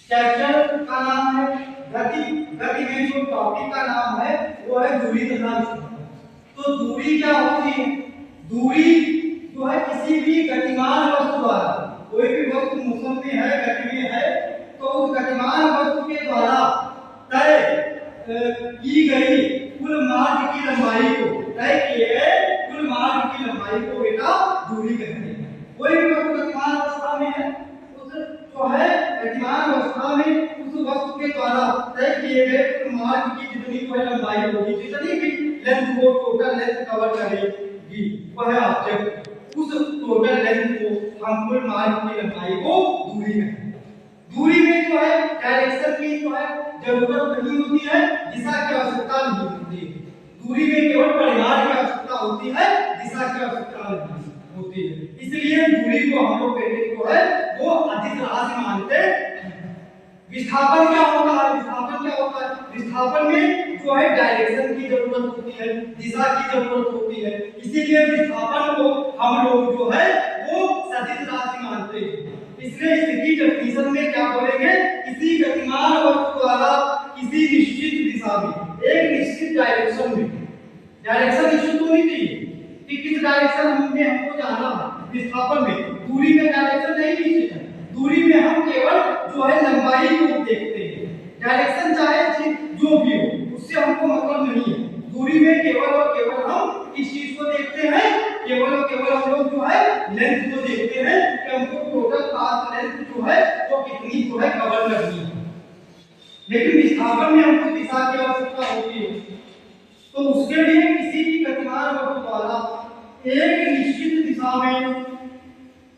Chapter का नाम है गति। गति में जो टॉपिक का नाम है वो है दूरी तथा विस्थापन। तो दूरी क्या होती है? दूरी जो है किसी भी गतिमान वस्तु द्वारा, कोई भी वस्तु मोशन में है, गति में है, तो उस गतिमान वस्तु के द्वारा तय की गई कुल मार्ग की लंबाई को, तय किए गए कुल मार्ग की लंबाई को बेटा दूरी कहते हैं। कोई भी वस्तु गतिमान अवस्था में है, उस जो है गतिमान अवस्था में उस वस्तु के द्वारा तय किए गए कुल मार्ग की जितनी कोई लंबाई होगी, जितनी भी लेंथ को टोटल लेंथ कवर करेगी वह ऑब्जेक्ट, उस टोटल लेंथ को हम कुल मार्ग की लंबाई को दूरी कहते हैं। दूरी में जो है डायरेक्शन की जो है जरूरत नहीं होती है, दिशा की आवश्यकता नहीं होती है। दूरी में केवल परिमाण की आवश्यकता होती है, दिशा की आवश्यकता नहीं होती है। इसलिए दूरी को हम लोग पहले जो है वो अधिक राशि मानते हैं। विस्थापन क्या होता है? विस्थापन क्या होता है? विस्थापन में जो है डायरेक्शन की जरूरत होती है, दिशा की जरूरत होती है। इसीलिए विस्थापन को हम लोग जो है वो सदिश राशि मानते हैं। इसलिए इसकी डेफिनेशन में क्या बोलेंगे? किसी गतिमान वस्तु द्वारा किसी निश्चित दिशा में, एक निश्चित डायरेक्शन में, डायरेक्शन निश्चित होनी चाहिए कि किस डायरेक्शन में हमको जाना है। विस्थापन में, दूरी में डायरेक्शन नहीं निश्चित है। दूरी में हम केवल जो है लंबाई को देखते हैं, डायरेक्शन चाहे जो भी हो उससे हमको मतलब नहीं है। दूरी में केवल और केवल हम किस चीज को देखते हैं? केवल और केवल हम लोग जो है लेंथ को देखते हैं कि हमको टोटल पाथ लेंथ जो है वो कितनी जो है कवर करनी है। लेकिन विस्थापन में हमको दिशा की आवश्यकता होती है, तो उसके लिए किसी भी गतिमान वस्तु द्वारा एक निश्चित दिशा में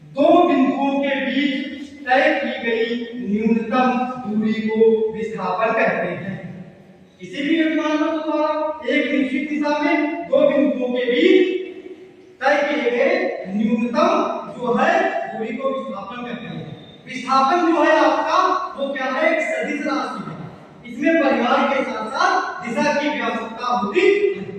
दो बिंदुओं के बीच तय की गई न्यूनतम दूरी को विस्थापन कहते हैं। किसी भी गतिमान वस्तु द्वारा एक निश्चित दिशा में दो बिंदुओं के बीच तय किए गए न्यूनतम जो है दूरी को विस्थापन कहते हैं। विस्थापन जो है आपका वो क्या है? एक सदिश राशि है। इसमें परिमाण के साथ साथ दिशा की भी आवश्यकता होती है।